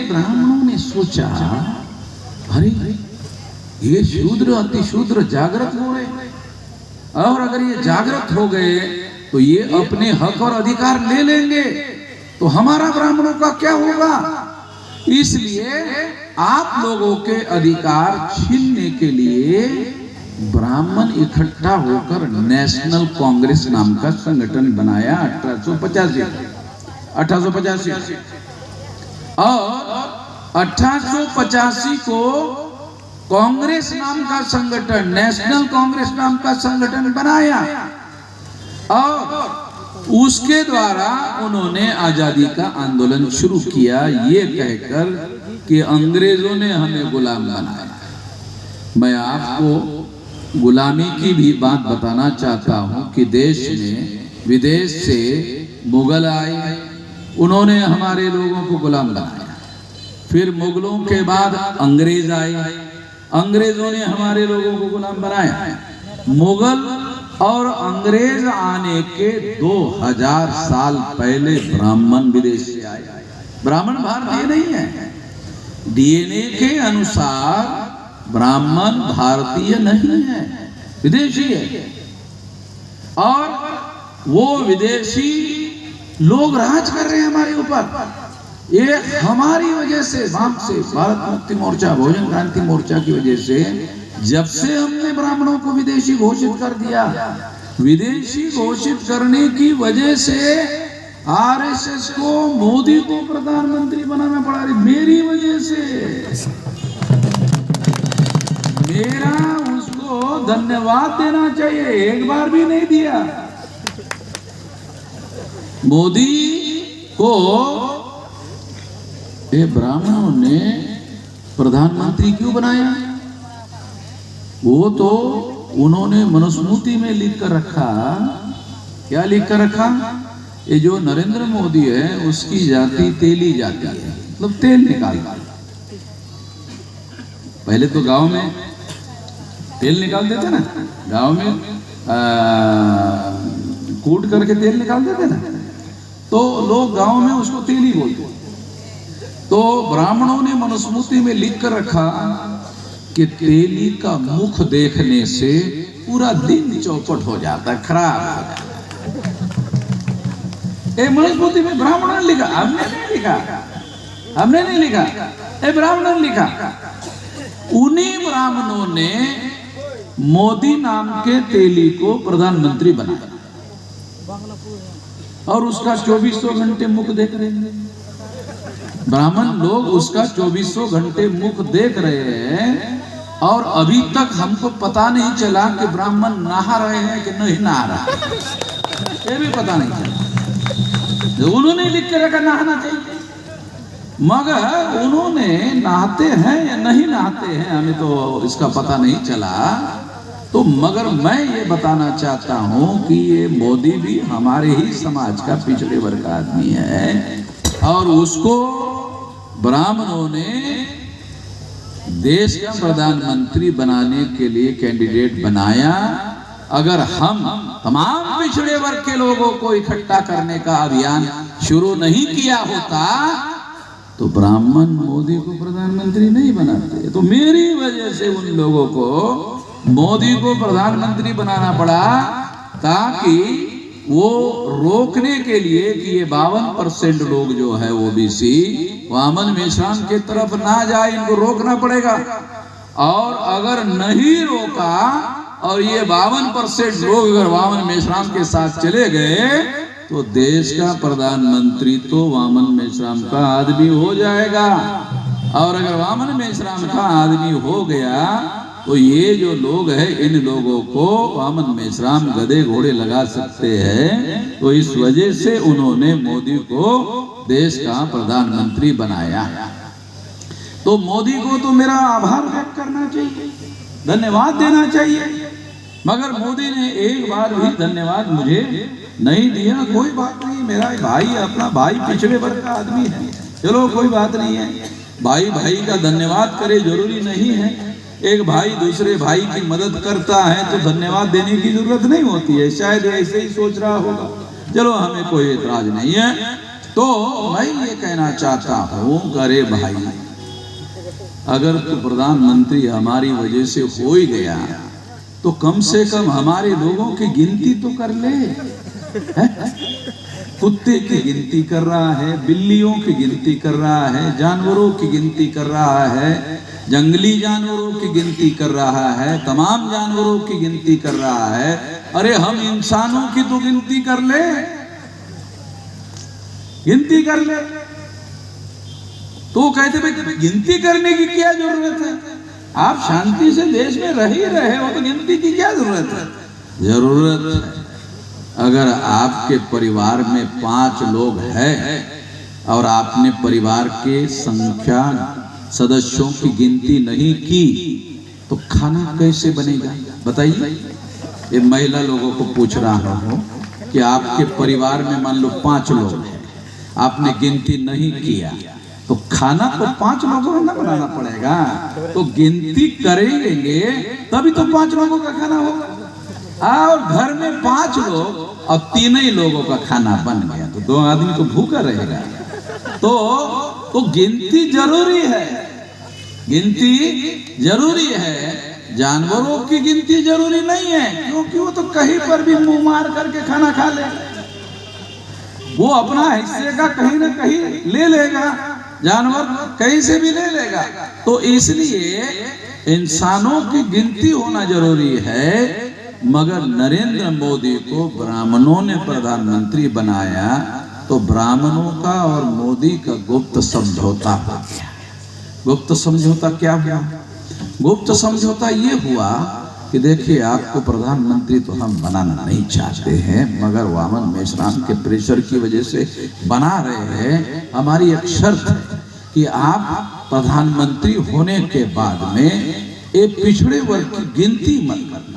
ब्राह्मणों ने सोचा, अरे ये शूद्र अति शूद्र जागृत हो रहे, और अगर ये जागृत हो गए तो ये अपने हक और अधिकार ले लेंगे, तो हमारा ब्राह्मणों का क्या होगा। इसलिए आप लोगों के अधिकार छीनने के लिए ब्राह्मण इकट्ठा होकर नेशनल कांग्रेस नाम का संगठन बनाया 1885 और 1885 को कांग्रेस नाम का संगठन, नेशनल कांग्रेस नाम का संगठन बनाया और उसके द्वारा उन्होंने आजादी का आंदोलन शुरू किया, ये कहकर कि अंग्रेजों ने हमें गुलाम बनाया। मैं आपको गुलामी की भी बात बताना चाहता हूं कि देश में विदेश से मुगल आए, उन्होंने हमारे लोगों को गुलाम बनाया। फिर मुगलों के बाद अंग्रेज आए, अंग्रेजों ने हमारे लोगों को गुलाम बनाया। मुगल और अंग्रेज आने के 2000 साल पहले ब्राह्मण विदेश से आए। ब्राह्मण भारतीय नहीं है, डीएनए के अनुसार ब्राह्मण भारतीय नहीं है, विदेशी है। और वो विदेशी लोग राज कर रहे हैं हमारे ऊपर। ये हमारी वजह से, भारत मुक्ति मोर्चा, बहुजन क्रांति मोर्चा की वजह से, जब से हमने ब्राह्मणों को विदेशी घोषित कर दिया, विदेशी घोषित करने की वजह से आरएसएस को मोदी को प्रधानमंत्री बनाना पड़ा। मेरी वजह से, मेरा उसको धन्यवाद देना चाहिए, एक बार भी नहीं दिया। मोदी को ये ब्राह्मणों ने प्रधानमंत्री क्यों बनाया? वो तो उन्होंने मनुस्मृति में लिख कर रखा। क्या लिख कर रखा? ये जो नरेंद्र मोदी है उसकी जाति तेली जाति है, मतलब तेल निकालता। पहले तो गांव में तेल निकालते थे ना, गांव में कूट करके तेल निकालते थे ना, तो लोग गांव में उसको तेली बोलते। तो ब्राह्मणों ने मनुस्मृति में लिख कर रखा कि तेली का मुख देखने से पूरा दिन चौपट हो जाता है, खराब हो जाता है। मनुस्मृति में ब्राह्मणों ने लिखा, हमने नहीं लिखा, हमने नहीं लिखा, ब्राह्मणों ने लिखा। उन्हीं ब्राह्मणों ने मोदी नाम के तेली को प्रधानमंत्री बनाया और उसका 2400 घंटे मुख देख रहे हैं। ब्राह्मण लोग उसका 2400 घंटे मुख देख रहे हैं और अभी तक हमको पता नहीं चला कि ब्राह्मण नहा रहे हैं कि नहीं नहा रहा, ये भी पता नहीं चला। उन्होंने लिख के रखा नहाना चाहिए, मगर उन्होंने नहाते हैं या नहीं नहाते हैं हमें तो इसका पता नहीं चला। तो मगर मैं ये बताना चाहता हूं कि ये मोदी भी हमारे ही समाज का पिछड़े वर्ग का आदमी है और उसको ब्राह्मणों ने देश का प्रधानमंत्री बनाने के लिए कैंडिडेट बनाया। अगर हम तमाम पिछड़े वर्ग के लोगों को इकट्ठा करने का अभियान शुरू नहीं किया होता तो ब्राह्मण मोदी को प्रधानमंत्री नहीं बनाते। तो मेरी वजह से उन लोगों को मोदी को प्रधानमंत्री बनाना पड़ा ताकि वो रोकने के लिए कि ये 52% लोग जो है ओबीसी वामन मेश्राम की तरफ ना जाए, इनको रोकना पड़ेगा। और अगर नहीं रोका और ये 52% लोग अगर वामन मेश्राम के साथ चले गए तो देश का प्रधानमंत्री तो वामन मेश्राम का आदमी हो जाएगा। और अगर वामन मेश्राम का आदमी हो गया तो ये जो लोग हैं इन लोगों को वामन मेश्राम गधे घोड़े लगा सकते हैं। तो इस वजह से उन्होंने मोदी को देश का प्रधानमंत्री बनाया। तो मोदी को तो मेरा आभार व्यक्त करना चाहिए, धन्यवाद देना चाहिए, मगर मोदी ने एक बार भी धन्यवाद मुझे नहीं दिया। कोई बात नहीं, मेरा भाई, अपना भाई, पिछड़े वर्ग का आदमी है, चलो कोई बात नहीं है। भाई भाई का धन्यवाद करे जरूरी नहीं है। एक भाई दूसरे भाई की मदद करता है तो धन्यवाद देने की जरूरत नहीं होती है, शायद ऐसे ही सोच रहा होगा। चलो हमें कोई एतराज नहीं है। तो मैं ये कहना चाहता हूँ, अरे भाई अगर तो प्रधानमंत्री हमारी वजह से हो ही गया तो कम से कम हमारे लोगों की गिनती तो कर ले। कुत्ते की गिनती कर रहा है, बिल्लियों की गिनती कर रहा है, जानवरों की गिनती कर रहा है, जंगली जानवरों की गिनती कर रहा है, तमाम जानवरों की गिनती कर रहा है। अरे हम इंसानों की तो गिनती कर ले, गिनती कर ले। तो कहते भाई गिनती करने की क्या जरूरत है, आप शांति से देश में रह ही रहे हो तो गिनती की क्या जरूरत है। जरूरत है, अगर आपके परिवार में 5 लोग हैं और आपने परिवार के संख्या सदस्यों की गिनती नहीं की तो खाना कैसे बनेगा बताइए। ये महिला लोगों को पूछ रहा हूं कि आपके परिवार में मान लो 5 लोग हैं, आपने गिनती नहीं किया तो खाना तो 5 लोगों को ना बनाना पड़ेगा। तो गिनती करेंगे तभी तो 5 लोगों का खाना होगा। और घर में 5 लोग और 3 ही लोगों का खाना बन गया तो 2 आदमी तो भूखा रहेगा। तो गिनती जरूरी है, गिनती जरूरी है। जानवरों की गिनती जरूरी नहीं है, क्योंकि वो तो कहीं पर भी मुंह मार करके खाना खा ले, वो अपना हिस्से का कहीं ना कहीं ले लेगा, जानवर कहीं से भी ले लेगा। तो इसलिए इंसानों की गिनती होना जरूरी है। मगर नरेंद्र मोदी को ब्राह्मणों ने प्रधानमंत्री बनाया तो ब्राह्मणों का और मोदी का गुप्त समझौता हो गया। गुप्त समझौता क्या हुआ? गुप्त समझौता ये हुआ कि देखिए आपको प्रधानमंत्री तो हम बनाना नहीं चाहते हैं, मगर वामन मेश्राम के प्रेशर की वजह से बना रहे हैं। हमारी एक शर्त है कि आप प्रधानमंत्री होने के बाद में एक पिछड़े वर्ग की गिनती मत करना।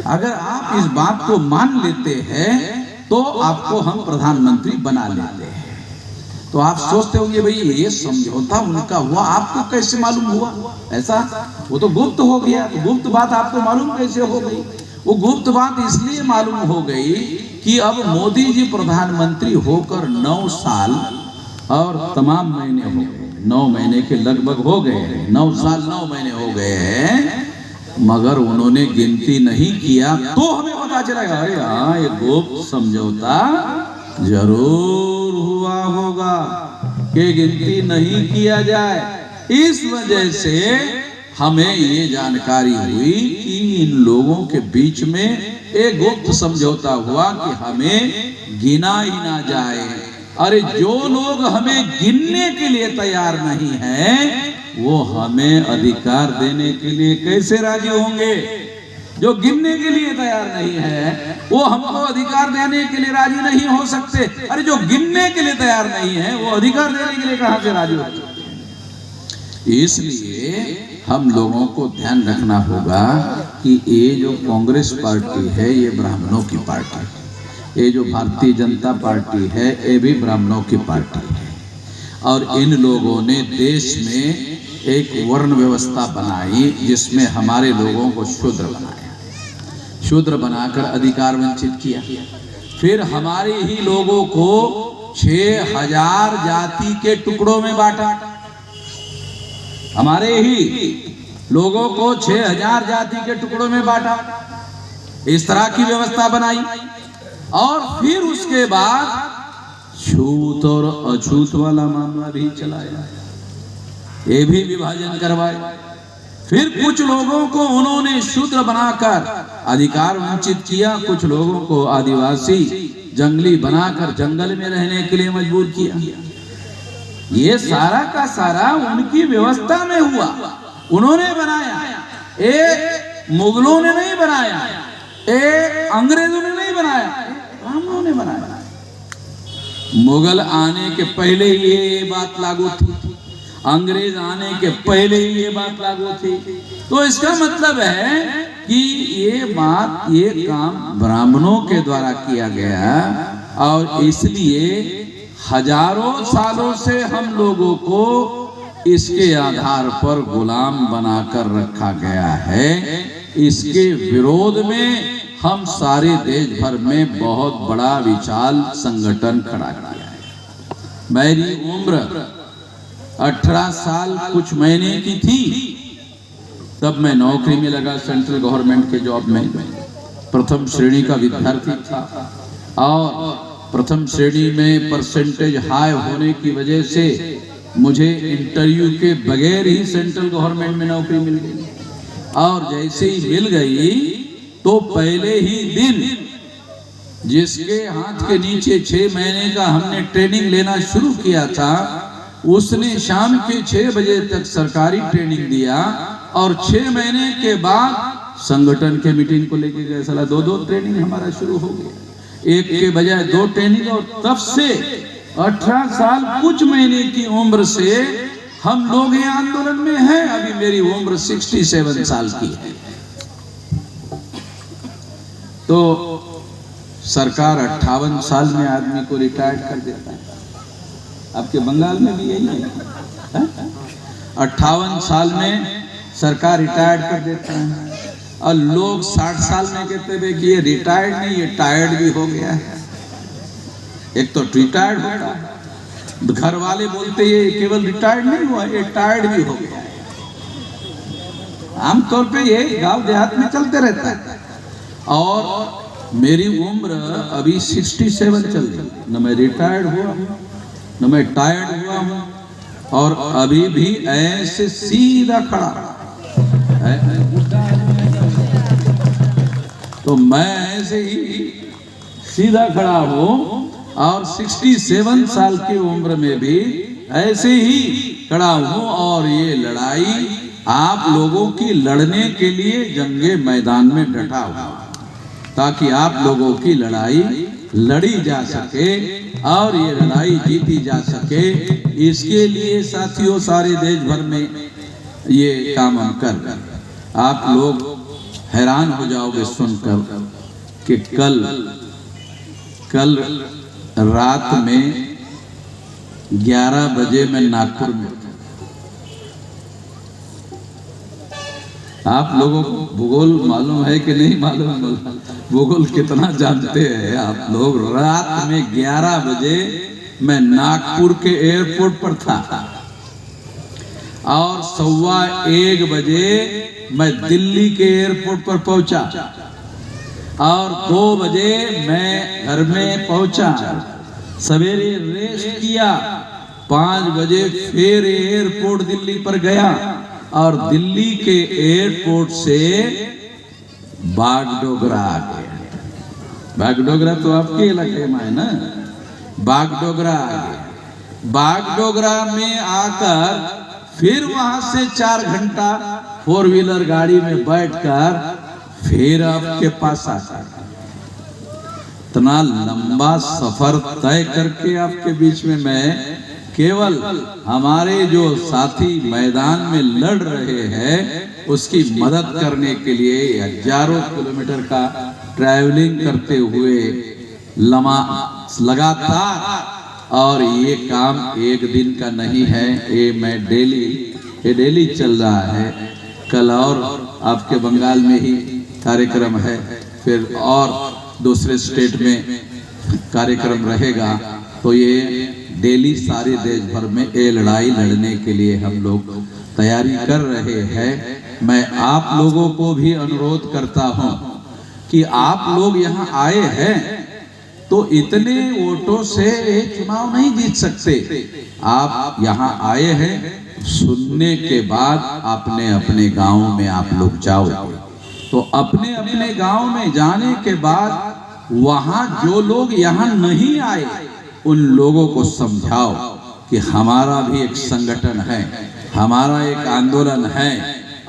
अगर आप इस बात को मान लेते हैं तो आपको हम प्रधानमंत्री बना लेते हैं। तो आप सोचते होंगे भाई ये समझौता उनका हुआ, आपको कैसे मालूम हुआ? ऐसा वो तो गुप्त हो गया। तो गुप्त बात आपको मालूम कैसे हो गई? वो गुप्त बात इसलिए मालूम हो गई कि अब मोदी जी प्रधानमंत्री होकर 9 साल और तमाम महीने हो गए, 9 महीने के लगभग हो गए, 9 साल 9 महीने हो गए हैं, मगर उन्होंने गिनती नहीं किया। तो हमें पता चलेगा अरे हाँ ये गुप्त समझौता जरूर हुआ होगा कि गिनती नहीं किया जाए। इस वजह से हमें ये जानकारी हुई कि इन लोगों के बीच में एक गुप्त समझौता हुआ कि हमें गिना ही ना जाए। अरे जो लोग हमें गिनने के लिए तैयार नहीं हैं वो हमें अधिकार देने के लिए कैसे राजी होंगे? जो गिनने के लिए तैयार नहीं है वो हमको अधिकार देने के लिए राजी नहीं हो सकते। अरे जो गिनने के लिए तैयार नहीं है वो अधिकार देने के लिए कहां से राजी हो सकते? इसलिए हम लोगों को ध्यान रखना होगा कि ये जो कांग्रेस पार्टी है ये ब्राह्मणों की पार्टी है, ये जो भारतीय जनता पार्टी है ये भी ब्राह्मणों की पार्टी है। और इन लोगों ने देश में एक वर्ण व्यवस्था बनाई जिसमें हमारे लोगों को शूद्र बनाया, शूद्र बनाकर अधिकार वंचित किया। फिर हमारे ही लोगों को 6000 जाति के टुकड़ों में बांटा, हमारे ही लोगों को 6000 जाति के टुकड़ों में बांटा, इस तरह की व्यवस्था बनाई। और फिर उसके बाद छूत और अछूत वाला मामला भी चलाया, ये भी विभाजन करवाए। फिर कुछ लोगों को उन्होंने शूद्र बनाकर अधिकार वंचित किया, कुछ लोगों को आदिवासी जंगली बनाकर जंगल में रहने के लिए मजबूर किया। ये सारा का सारा उनकी व्यवस्था में हुआ, उन्होंने बनाया। एक मुगलों ने नहीं बनाया, एक अंग्रेजों ने नहीं बनाया, ब्राह्मणों ने बनाया। मुगल आने के पहले ये बात लागू थी, अंग्रेज आने के पहले ही ये बात लागू थी। तो इसका मतलब है कि ये बात, ये काम ब्राह्मणों के द्वारा किया गया और इसलिए हजारों सालों से हम लोगों को इसके आधार पर गुलाम बनाकर रखा गया है। इसके विरोध में हम सारे देश भर में बहुत बड़ा विशाल संगठन खड़ा किया है। मेरी उम्र 18 साल कुछ महीने की थी, तब मैं नौकरी में लगा, सेंट्रल गवर्नमेंट के जॉब में। प्रथम श्रेणी का विद्यार्थी था और प्रथम श्रेणी में परसेंटेज हाई होने की वजह से मुझे इंटरव्यू के बगैर ही सेंट्रल गवर्नमेंट में नौकरी मिल गई। और जैसे ही मिल गई तो पहले ही दिन जिसके हाथ के नीचे 6 महीने का हमने ट्रेनिंग लेना शुरू किया था, उसने शाम के 6 बजे तक सरकारी ट्रेनिंग दिया और 6 महीने के बाद संगठन के मीटिंग को लेके गए। साला 2-2 ट्रेनिंग हमारा शुरू हो गया, एक के बजाय 2 ट्रेनिंग। और तब से 18 साल कुछ महीने की उम्र से हम लोग ये आंदोलन में हैं। अभी मेरी उम्र 67 साल की है। तो सरकार 58 साल में आदमी को रिटायर्ड कर देता है। आपके बंगाल में भी यही है, 58 साल में सरकार रिटायर्ड कर देता है। और लोग 60 साल में कहते हैं कि ये रिटायर्ड नहीं, ये टायर्ड भी हो गया है। एक तो रिटायर्ड होता है, घर वाले बोलते ये केवल रिटायर्ड नहीं हुआ, ये टायर्ड भी हो गया है। आमतौर पे ये गांव देहात में चलते रहता है। और मेरी उम्र अभी 67 चल रही, न मैं रिटायर्ड हुआ न मैं टायर्ड हुआ हूं, और अभी भी ऐसे सीधा खड़ा है। तो मैं ऐसे ही सीधा खड़ा हूं और 67 साल की उम्र में भी ऐसे ही खड़ा हूं। और ये लड़ाई आप लोगों की लड़ने के लिए जंगे मैदान में डटा हुआ, ताकि आप लोगों की लड़ाई लड़ी जा सके और ये लड़ाई जीती जा सके। इसके लिए साथियों सारे देश भर में ये काम हम कर। आप लोग हैरान हो जाओगे सुनकर कि कल रात में 11 बजे मैं नागपुर में। आप लोगों को भूगोल मालूम है कि नहीं मालूम? भूगोल कितना जानते हैं आप लोग? रात में 11 बजे मैं नागपुर के एयरपोर्ट पर था और 1:15 बजे मैं दिल्ली के एयरपोर्ट पर पहुंचा और 2 बजे मैं घर में पहुंचा। सवेरे रेस्ट किया, 5 बजे फिर एयरपोर्ट दिल्ली पर गया और दिल्ली के एयरपोर्ट से बागडोगरा आ गया। बागडोगरा तो आपके इलाके में है ना? बागडोगरा आ गया। बागडोगरा में आकर फिर वहां से 4 घंटा 4 व्हीलर गाड़ी में बैठकर फिर आपके पास आता। इतना लंबा सफर तय करके आपके बीच में मैं केवल हमारे जो साथी मैदान में लड़ रहे हैं उसकी मदद करने के लिए हजारों किलोमीटर का ट्रैवलिंग करते हुए लगातार। और ये काम एक दिन का नहीं है, ये डेली चल रहा है। कल और आपके बंगाल में ही कार्यक्रम है, फिर और दूसरे स्टेट में कार्यक्रम रहेगा। तो ये डेली सारे देश भर में ये लड़ाई लड़ने के लिए हम लोग तैयारी कर रहे हैं। मैं आप लोगों को भी अनुरोध करता हूं कि आप लोग यहाँ आए हैं तो इतने वोटों से ये चुनाव नहीं जीत सकते। आप यहाँ आए हैं, सुनने के बाद अपने अपने गांव में आप लोग जाओ। तो अपने अपने गांव में जाने के बाद वहां जो लोग यहाँ नहीं आए उन लोगों को समझाओ कि हमारा भी एक संगठन है, हमारा एक आंदोलन है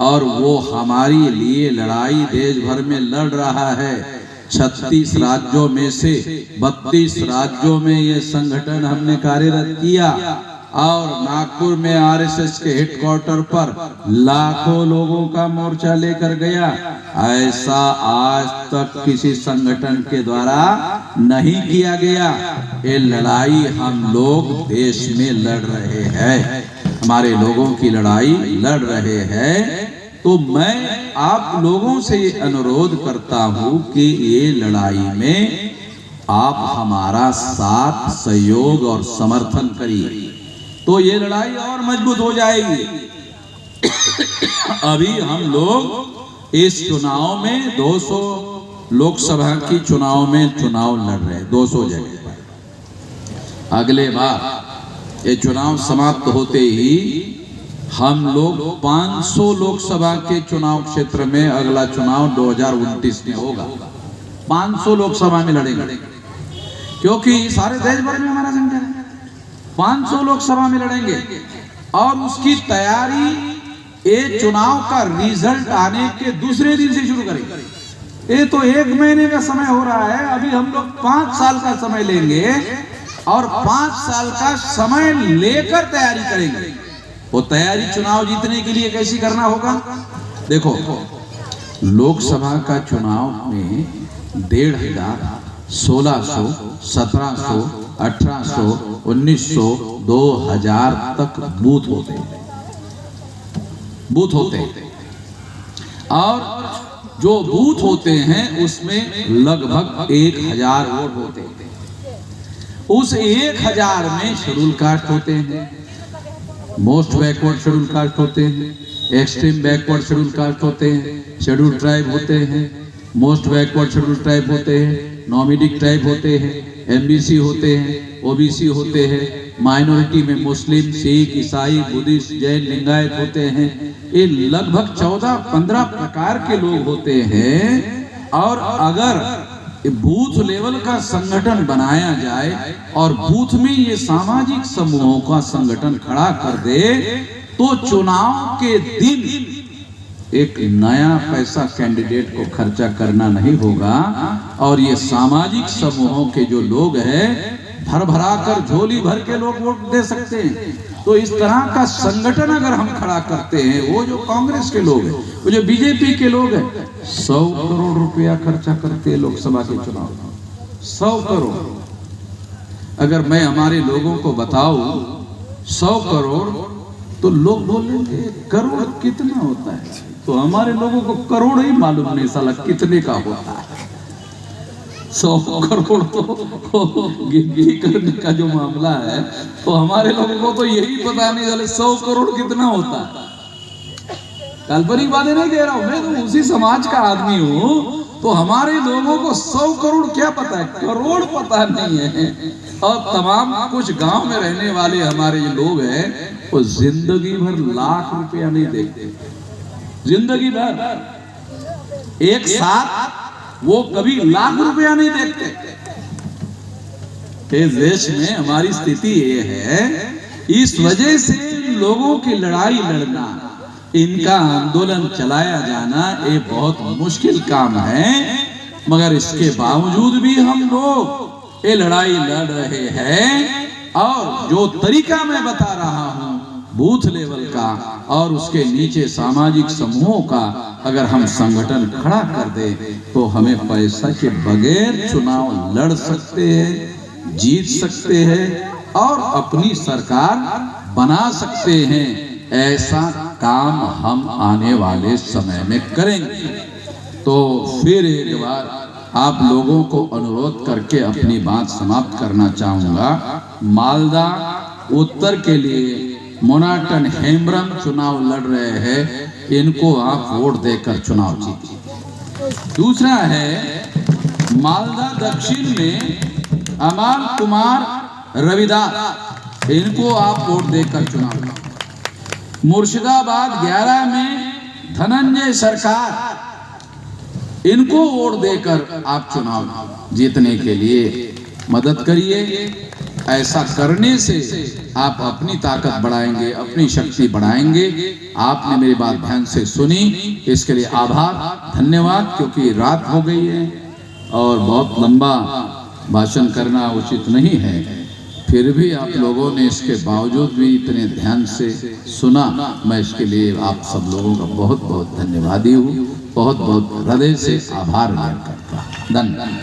और वो हमारी लिए लड़ाई देश भर में लड़ रहा है। 36 राज्यों में से 32 राज्यों में ये संगठन हमने कार्यरत किया और नागपुर में आरएसएस के हेडक्वार्टर पर लाखों लोगों का मोर्चा लेकर गया। ऐसा आज तक किसी संगठन के द्वारा नहीं किया गया। ये लड़ाई हम लोग देश में लड़ रहे हैं, हमारे लोगों की लड़ाई लड़ रहे हैं। तो मैं आप लोगों से अनुरोध करता हूं कि ये लड़ाई में आप हमारा साथ, सहयोग और समर्थन करिए, तो ये लड़ाई और मजबूत हो जाएगी। अभी हम लोग इस चुनाव में 200 लोकसभा की चुनाव में चुनाव लड़ रहे हैं, 200 जगह पर। अगले बार ये चुनाव समाप्त होते ही हम लोग 500 लोकसभा के चुनाव क्षेत्र में अगला चुनाव 2029 में होगा। 500 लोकसभा में लड़ेंगे, क्योंकि सारे देश भर में हमारा संगठन है। 500 लोकसभा में लड़ेंगे और उसकी तैयारी ये चुनाव का रिजल्ट आने के दूसरे दिन से शुरू करेंगे। ये तो 1 महीने का समय हो रहा है, अभी हम लोग 5 साल का समय लेंगे और 5 साल का समय लेकर तैयारी करेंगे। वो तैयारी चुनाव जीतने के लिए कैसी करना होगा? देखो, लोकसभा का चुनाव में 1500, 1600, 1700, 1800, 1900, 2000 तक बूथ होते हैं, और जो बूथ होते हैं उसमें लगभग 1000 वोट होते हैं। उस 1000 में शेड्यूल कास्ट होते हैं, मोस्ट बैकवर्ड शेड्यूल कास्ट होते हैं, एक्सट्रीम बैकवर्ड शेड्यूल कास्ट होते हैं, शेड्यूल ट्राइब होते हैं, मोस्ट बैकवर्ड शेड्यूल ट्राइब होते हैं, नॉमिडिक ट्राइब होते हैं, एमबीसी होते हैं, ओबीसी होते हैं, माइनॉरिटी में मुस्लिम, सिख, ईसाई, बुद्धिस्ट, जैन, लिंगायत होते हैं। ये लगभग 14-15 प्रकार के लोग होते हैं। और अगर बूथ लेवल का संगठन बनाया जाए और बूथ में ये सामाजिक समूहों का संगठन खड़ा कर दे, तो चुनाव के दिन एक नया पैसा कैंडिडेट को खर्चा करना नहीं होगा और ये सामाजिक समूहों के जो लोग हैं भर भरा कर झोली भर के लोग वोट दे सकते हैं। तो इस तरह का संगठन अगर हम खड़ा करते हैं, वो जो कांग्रेस के लोग हैं, वो जो बीजेपी के लोग हैं, 100 करोड़ रुपया खर्चा करते हैं लोकसभा के चुनाव में, 100 करोड़। अगर मैं हमारे लोगों को बताऊं 100 करोड़, तो लोग बोलेंगे करोड़ कितना होता है, तो हमारे लोगों को करोड़ ही मालूम नहीं साला कितने का होता है। 100 करोड़ तो गिनती करने का जो मामला है, तो हमारे लोगों को तो यही पता नहीं चले 100 करोड़ कितना होता है। काल्पनिक बातें नहीं कह रहा हूं, मैं तो उसी समाज का आदमी हूं, तो हमारे लोगों को 100 करोड़ क्या पता है, करोड़ पता नहीं है। और तमाम कुछ गांव में रहने वाले हमारे जो लोग हैं, वो जिंदगी भर लाख रुपया नहीं देखते, जिंदगी भर एक साथ वो कभी लाख रुपया नहीं देखते। इस देश में हमारी स्थिति ये है, इस वजह से लोगों की लड़ाई लड़ना, इनका आंदोलन चलाया जाना ये बहुत मुश्किल काम है। मगर इसके बावजूद भी हम लोग ये लड़ाई लड़ रहे हैं। और जो तरीका मैं बता रहा हूं बूथ लेवल का और उसके नीचे सामाजिक समूहों का, अगर हम संगठन खड़ा कर दे तो हमें पैसा के बगैर चुनाव लड़ सकते हैं, जीत सकते हैं और अपनी सरकार बना सकते हैं। ऐसा काम हम आने वाले समय में करेंगे। तो फिर एक बार आप लोगों को अनुरोध करके अपनी बात समाप्त करना चाहूंगा। मालदा उत्तर के लिए मोनाटन हेम्ब्रम चुनाव लड़ रहे हैं, इनको आप वोट देकर चुनाव जीतिए। दूसरा है मालदा दक्षिण में अमर कुमार रविदास, इनको आप वोट देकर चुनाव। मुर्शिदाबाद 11 में धनंजय सरकार, इनको वोट देकर आप चुनाव जीतने के लिए मदद करिए। ऐसा करने से आप अपनी ताकत बढ़ाएंगे, अपनी शक्ति बढ़ाएंगे। आपने मेरी बात ध्यान से सुनी, इसके लिए आभार, धन्यवाद। क्योंकि रात हो गई है और बहुत लंबा भाषण करना उचित नहीं है, फिर भी आप लोगों ने इसके बावजूद भी इतने ध्यान से सुना। मैं इसके लिए आप सब लोगों का बहुत बहुत धन्यवादी हूँ, बहुत बहुत हृदय से आभार व्यक्त करता हूँ। धन्यवाद।